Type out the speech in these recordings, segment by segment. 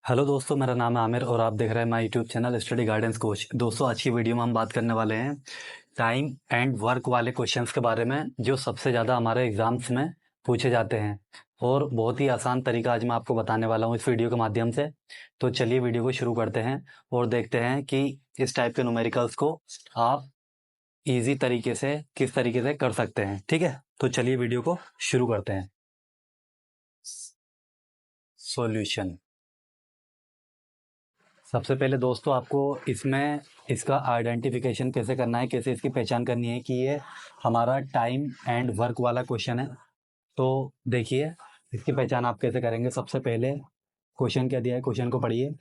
Hello दोस्तों, मेरा नाम है आमिर और आप देख रहे हैं my YouTube channel study guidance coach. दोस्तों, आज की वीडियो में हम बात करने वाले हैं टाइम एंड वर्क वाले क्वेश्चंस के बारे में जो सबसे ज़्यादा हमारे एग्जाम्स में पूछे जाते हैं। और बहुत ही आसान तरीका आज मैं आपको बताने वाला हूँ इस वीडियो के माध्यम से। तो चलिए वीडियो को शुरू करते हैं और देखते हैं कि इस टाइप के न्यूमेरिकल्स को आप ईजी तरीके से किस तरीके से कर सकते हैं। ठीक है, तो चलिए वीडियो को शुरू करते हैं। सॉल्यूशन। सबसे पहले दोस्तों आपको इसमें इसका आइडेंटिफिकेशन कैसे करना है, कैसे इसकी पहचान करनी है कि ये हमारा टाइम एंड वर्क वाला क्वेश्चन है। तो देखिए इसकी पहचान आप कैसे करेंगे। सबसे पहले क्वेश्चन क्या दिया है, क्वेश्चन को पढ़िए।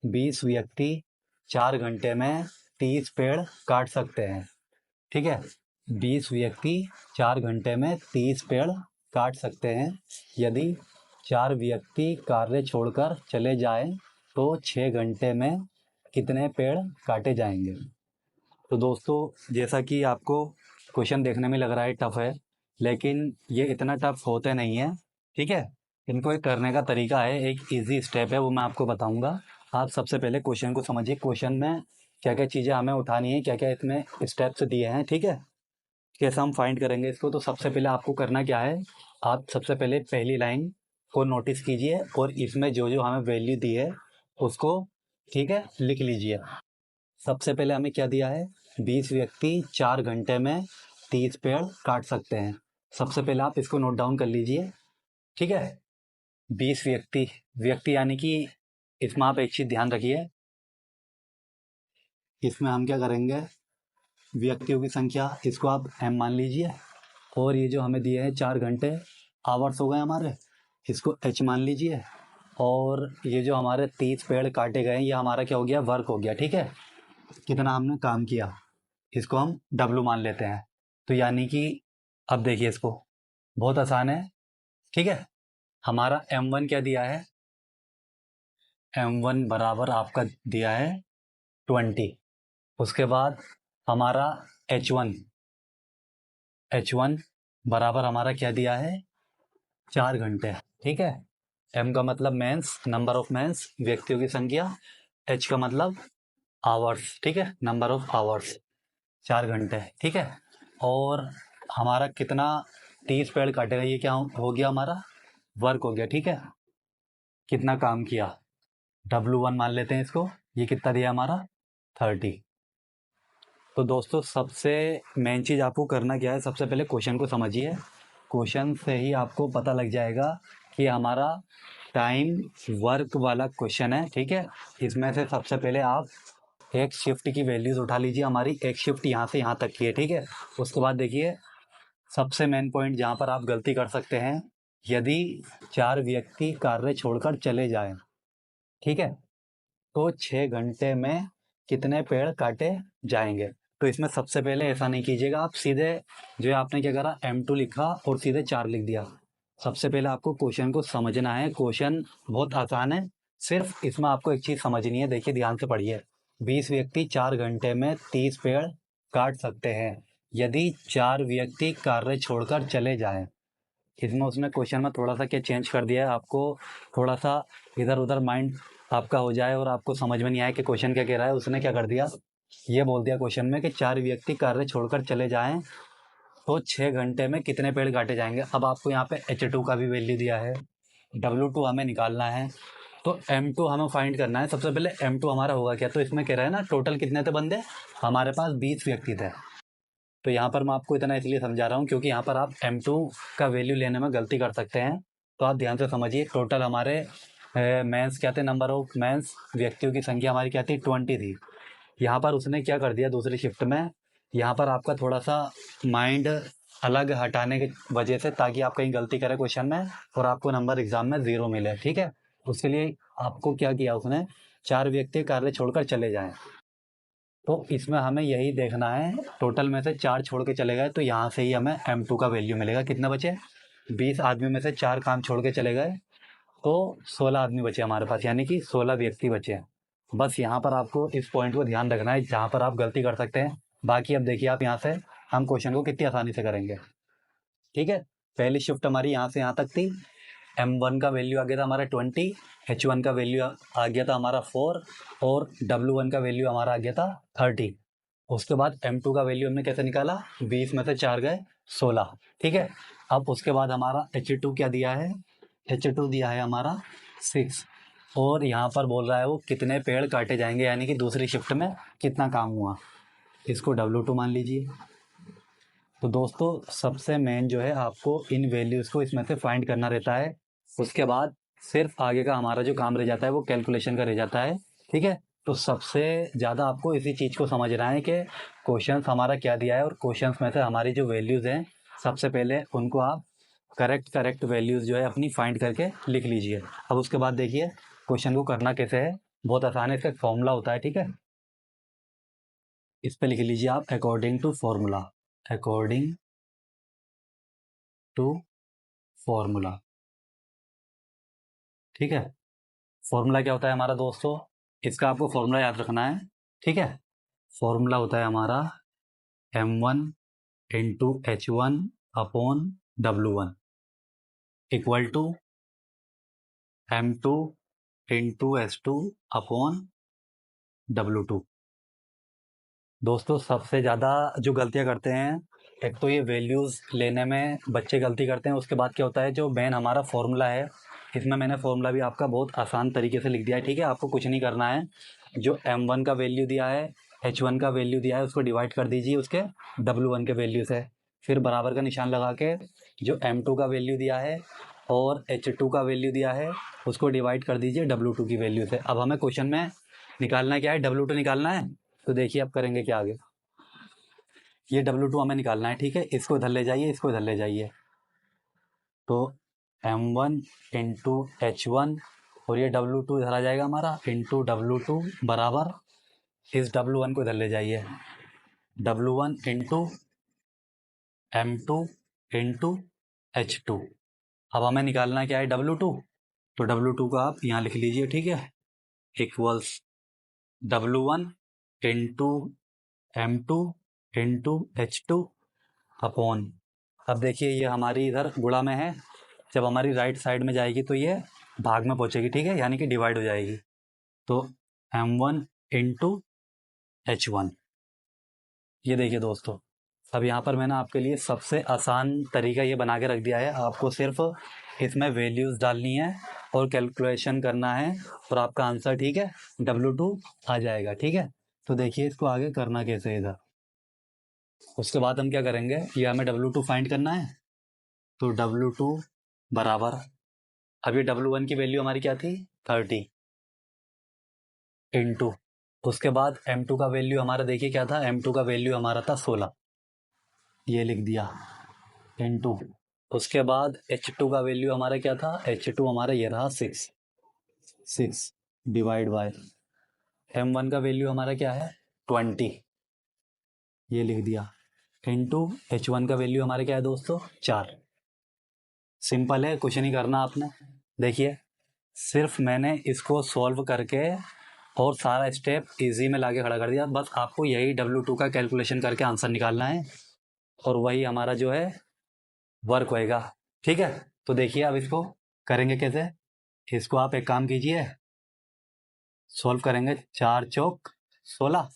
20 व्यक्ति 4 घंटे में 30 पेड़ काट सकते हैं। ठीक है, 20 व्यक्ति 4 घंटे में 30 पेड़ काट सकते हैं। यदि 4 व्यक्ति कार्य छोड़कर चले जाएं तो 6 घंटे में कितने पेड़ काटे जाएंगे। तो दोस्तों, जैसा कि आपको क्वेश्चन देखने में लग रहा है टफ है, लेकिन ये इतना टफ होते नहीं है। ठीक है, इनको एक करने का तरीका है, एक इजी स्टेप है, वो मैं आपको बताऊंगा। आप सबसे पहले क्वेश्चन को समझिए। क्वेश्चन में क्या क्या चीज़ें हमें उठानी है, क्या क्या इसमें स्टेप्स दिए हैं। ठीक है, कैसे हम फाइंड करेंगे इसको। तो सबसे पहले आपको करना क्या है, आप सबसे पहले पहली लाइन को नोटिस कीजिए और इसमें जो जो हमें वैल्यू दी है उसको, ठीक है, लिख लीजिए। सबसे पहले हमें क्या दिया है, 20 व्यक्ति 4 घंटे में 30 पेड़ काट सकते हैं। सबसे पहले आप इसको नोट डाउन कर लीजिए। ठीक है, 20 व्यक्ति, व्यक्ति यानी कि इसमें आप एक चीज़ ध्यान रखिए, इसमें हम क्या करेंगे, व्यक्तियों की संख्या इसको आप m मान लीजिए, और ये जो हमें दिए हैं 4 घंटे आवर्स हो गए हमारे, इसको h मान लीजिए, और ये जो हमारे 30 पेड़ काटे गए ये हमारा क्या हो गया, वर्क हो गया। ठीक है, कितना हमने काम किया इसको हम W मान लेते हैं। तो यानी कि अब देखिए इसको, बहुत आसान है। ठीक है, हमारा M1 क्या दिया है, M1 बराबर आपका दिया है 20। उसके बाद हमारा H1 बराबर हमारा क्या दिया है, 4 घंटे। ठीक है, M का मतलब मेंस, नंबर ऑफ मेंस, व्यक्तियों की संख्या। H का मतलब आवर्स। ठीक है, नंबर ऑफ आवर्स, 4 घंटे। ठीक है, और हमारा कितना 30 पेड़ काटेगा, ये क्या हो गया, हमारा वर्क हो गया। ठीक है, कितना काम किया, W1 मान लेते हैं इसको। ये कितना दिया हमारा 30। तो दोस्तों, सबसे मेन चीज़ आपको करना क्या है, सबसे पहले क्वेश्चन को समझिए। क्वेश्चन से ही आपको पता लग जाएगा कि हमारा टाइम वर्क वाला क्वेश्चन है। ठीक है, इसमें से सबसे पहले आप एक शिफ्ट की वैल्यूज उठा लीजिए। हमारी एक शिफ्ट यहाँ से यहाँ तक की है। ठीक है, उसके बाद देखिए सबसे मेन पॉइंट जहाँ पर आप गलती कर सकते हैं, यदि 4 व्यक्ति कार्य छोड़कर चले जाएं, ठीक है, तो 6 घंटे में कितने पेड़ काटे जाएंगे। तो इसमें सबसे पहले ऐसा नहीं कीजिएगा, आप सीधे जो आपने क्या करा, M2 लिखा और सीधे 4 लिख दिया। सबसे पहले आपको क्वेश्चन को समझना है। क्वेश्चन बहुत आसान है, सिर्फ इसमें आपको एक चीज़ समझनी है। देखिए ध्यान से पढ़िए। 20 व्यक्ति 4 घंटे में 30 पेड़ काट सकते हैं यदि 4 व्यक्ति कार्य छोड़कर चले जाएं। इसमें उसने क्वेश्चन में थोड़ा सा क्या चेंज कर दिया है, आपको थोड़ा सा इधर उधर माइंड आपका हो जाए और आपको समझ में नहीं आए कि क्वेश्चन क्या कह रहा है। उसने क्या कर दिया, ये बोल दिया क्वेश्चन में कि 4 व्यक्ति कार्य छोड़कर चले जाएं तो 6 घंटे में कितने पेड़ काटे जाएंगे। अब आपको यहाँ पे H2 का भी वैल्यू दिया है, W2 हमें निकालना है, तो M2 हमें फाइंड करना है। सबसे पहले M2 हमारा होगा क्या, तो इसमें कह रहा है ना टोटल कितने थे बंदे, हमारे पास 20 व्यक्ति थे। तो यहाँ पर मैं आपको इतना इसलिए समझा रहा हूँ क्योंकि यहाँ पर आप M2 का वैल्यू लेने में गलती कर सकते हैं। तो आप ध्यान से समझिए। टोटल हमारे मेंस क्या थे, नंबर ऑफ मेंस, व्यक्तियों की संख्या हमारी क्या थी, 20 थी। यहाँ पर उसने क्या कर दिया दूसरी शिफ्ट में, यहाँ पर आपका थोड़ा सा माइंड अलग हटाने की वजह से, ताकि आप कहीं गलती करें क्वेश्चन में और आपको नंबर एग्जाम में 0 मिले। ठीक है, उसके लिए आपको क्या किया उसने, 4 व्यक्ति कार्य छोड़कर चले जाएं। तो इसमें हमें यही देखना है, टोटल में से 4 छोड़ के चले गए तो यहाँ से ही हमें M2 का वैल्यू मिलेगा। कितना बचे, 20 आदमी में से 4 काम छोड़ के चले गए तो 16 आदमी बचे हमारे पास, यानी कि 16 व्यक्ति बचे हैं। बस यहाँ पर आपको इस पॉइंट को ध्यान रखना है जहाँ पर आप गलती कर सकते हैं। बाकी अब देखिए आप यहाँ से हम क्वेश्चन को कितनी आसानी से करेंगे। ठीक है, पहली शिफ्ट हमारी यहाँ से यहाँ तक थी, M1 का वैल्यू आ गया था हमारा 20, H1 का वैल्यू आ गया था हमारा 4 और W1 का वैल्यू हमारा आ गया था 30। उसके बाद M2 का वैल्यू हमने कैसे निकाला, 20 में से 4 गए 16, ठीक है। अब उसके बाद हमारा H2 क्या दिया है, H2 दिया है हमारा 6 और यहाँ पर बोल रहा है वो कितने पेड़ काटे जाएंगे, यानी कि दूसरी शिफ्ट में कितना काम हुआ, इसको W2 मान लीजिए। तो दोस्तों सबसे मेन जो है आपको इन वैल्यूज़ को इसमें से फाइंड करना रहता है। उसके बाद सिर्फ आगे का हमारा जो काम रह जाता है वो कैलकुलेशन का रह जाता है, ठीक है। तो सबसे ज़्यादा आपको इसी चीज़ को समझना है कि क्वेश्चंस हमारा क्या दिया है और क्वेश्चंस में से हमारी जो वैल्यूज़ हैं सबसे पहले उनको आप करेक्ट वैल्यूज़ जो है अपनी फाइंड करके लिख लीजिए। अब उसके बाद देखिए क्वेश्चन को करना कैसे है, बहुत आसान है, इसका एक फॉर्मूला होता है, ठीक है। इस पे लिख लीजिए आप according to formula, according to formula, ठीक है। फॉर्मूला क्या होता है हमारा दोस्तों, इसका आपको फॉर्मूला याद रखना है, ठीक है। फॉर्मूला होता है हमारा M1 into H1 upon W1 equal to M2 into H2 upon W2। दोस्तों सबसे ज़्यादा जो गलतियाँ करते हैं, एक तो ये वैल्यूज़ लेने में बच्चे गलती करते हैं, उसके बाद क्या होता है जो मेन हमारा फॉर्मूला है, इसमें मैंने फॉर्मूला भी आपका बहुत आसान तरीके से लिख दिया है, ठीक है। आपको कुछ नहीं करना है, जो M1 का वैल्यू दिया है, H1 का वैल्यू दिया है, उसको डिवाइड कर दीजिए उसके W1 के वैल्यू से, फिर बराबर का निशान लगा के जो M2 का वैल्यू दिया है और H2 का वैल्यू दिया है उसको डिवाइड कर दीजिए W2 की वैल्यू से। अब हमें क्वेश्चन में निकालना क्या है, W2 निकालना है। तो देखिए अब करेंगे क्या आगे, ये W2 हमें निकालना है, ठीक है। इसको इधर ले जाइए, इसको इधर ले जाइए, तो M1 इंटू H1 और ये W2 इधर आ जाएगा हमारा इंटू W2 बराबर, इस W1 को इधर ले जाइए, W1 into M2 into H2। अब हमें निकालना क्या है W2, तो W2 को आप यहाँ लिख लीजिए, ठीक है, equals W1 into M2 into H2 upon, अब देखिए ये हमारी इधर गुणा में है, जब हमारी राइट साइड में जाएगी तो ये भाग में पहुंचेगी, ठीक है, यानी कि डिवाइड हो जाएगी। तो M1 इंटू H1, ये देखिए दोस्तों, अब यहाँ पर मैंने आपके लिए सबसे आसान तरीका ये बना के रख दिया है, आपको सिर्फ इसमें वैल्यूज़ डालनी है और कैलकुलेशन करना है और आपका आंसर, ठीक है, W2 आ जाएगा, ठीक है। तो देखिए इसको आगे करना कैसे है इधर, उसके बाद हम क्या करेंगे, ये हमें W2 फाइंड करना है, तो W2 बराबर, अब ये W1 की वैल्यू हमारी क्या थी 30 इंटू, उसके बाद M2 का वैल्यू हमारा देखिए क्या था, M2 का वैल्यू हमारा था 16, ये लिख दिया इंटू, उसके बाद H2 का वैल्यू हमारा क्या था, H2 हमारा ये रहा 6 डिवाइड बाय M1 का वैल्यू हमारा क्या है 20, ये लिख दिया इंटू H1 का वैल्यू हमारा क्या है दोस्तों 4। सिंपल है, कुछ नहीं करना आपने, देखिए सिर्फ मैंने इसको सॉल्व करके और सारा स्टेप इजी में लाके खड़ा कर दिया, बस आपको यही W2 का कैलकुलेशन करके आंसर निकालना है और वही हमारा जो है वर्क होएगा, ठीक है। तो देखिए अब इसको करेंगे कैसे, इसको आप एक काम कीजिए, सॉल्व करेंगे, 4 चौक 16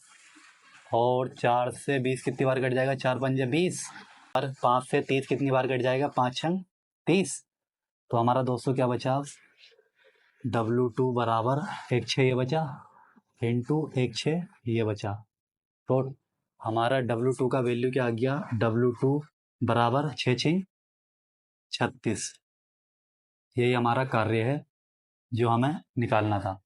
और 4 से 20 कितनी बार कट जाएगा, 4 पंजे 20 और 5 से 30 कितनी बार कट जाएगा, 5 छंग 30। तो हमारा दोस्तों क्या बचा, W2 बराबर 1 6 ये बचा इंटू 1 6 ये बचा, तो हमारा W2 का वैल्यू क्या आ गया, W2 बराबर 6 6 36। यही हमारा कार्य है जो हमें निकालना था।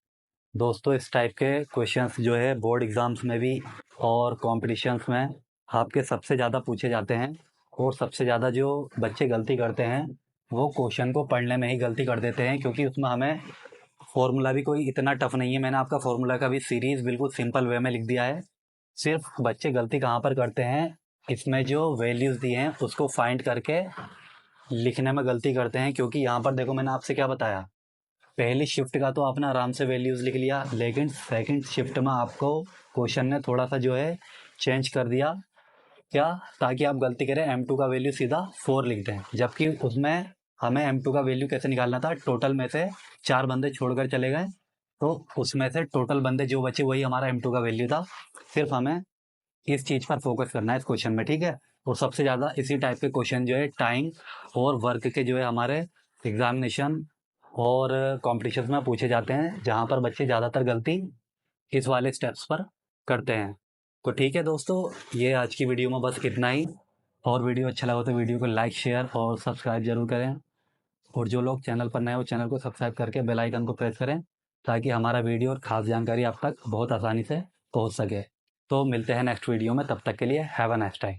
दोस्तों इस टाइप के क्वेश्चंस जो है बोर्ड एग्जाम्स में भी और कॉम्पिटिशन्स में आपके सबसे ज़्यादा पूछे जाते हैं और सबसे ज़्यादा जो बच्चे गलती करते हैं वो क्वेश्चन को पढ़ने में ही गलती कर देते हैं, क्योंकि उसमें हमें फॉर्मूला भी कोई इतना टफ नहीं है, मैंने आपका फॉर्मूला का भी सीरीज़ बिल्कुल सिंपल वे में लिख दिया है। सिर्फ बच्चे गलती कहाँ पर करते हैं, इसमें जो वैल्यूज़ दी हैं उसको फाइंड करके लिखने में गलती करते हैं, क्योंकि यहाँ पर देखो मैंने आपसे क्या बताया, पहली शिफ्ट का तो आपने आराम से वैल्यूज़ लिख लिया, लेकिन सेकंड शिफ्ट में आपको क्वेश्चन ने थोड़ा सा जो है चेंज कर दिया, क्या, ताकि आप गलती करें M2 का वैल्यू सीधा 4 लिख दें, जबकि उसमें हमें M2 का वैल्यू कैसे निकालना था, टोटल में से 4 बंदे छोड़कर चले गए, तो उसमें से टोटल बंदे जो बचे वही हमारा M2 का वैल्यू था। सिर्फ हमें इस चीज़ पर फोकस करना है इस क्वेश्चन में, ठीक है। और सबसे ज़्यादा इसी टाइप के क्वेश्चन जो है टाइम और वर्क के जो है हमारे एग्जामिनेशन और कॉम्पिटिशन में पूछे जाते हैं, जहाँ पर बच्चे ज़्यादातर गलती इस वाले स्टेप्स पर करते हैं। तो ठीक है दोस्तों, ये आज की वीडियो में बस इतना ही। और वीडियो अच्छा लगा तो वीडियो को लाइक शेयर और सब्सक्राइब जरूर करें, और जो लोग चैनल पर नए हो चैनल को सब्सक्राइब करके बेल आइकन को प्रेस करें, ताकि हमारा वीडियो और ख़ास जानकारी आप तक बहुत आसानी से पहुंच सके। तो मिलते हैं नेक्स्ट वीडियो में, तब तक के लिए हैव अ नाइस टाइम।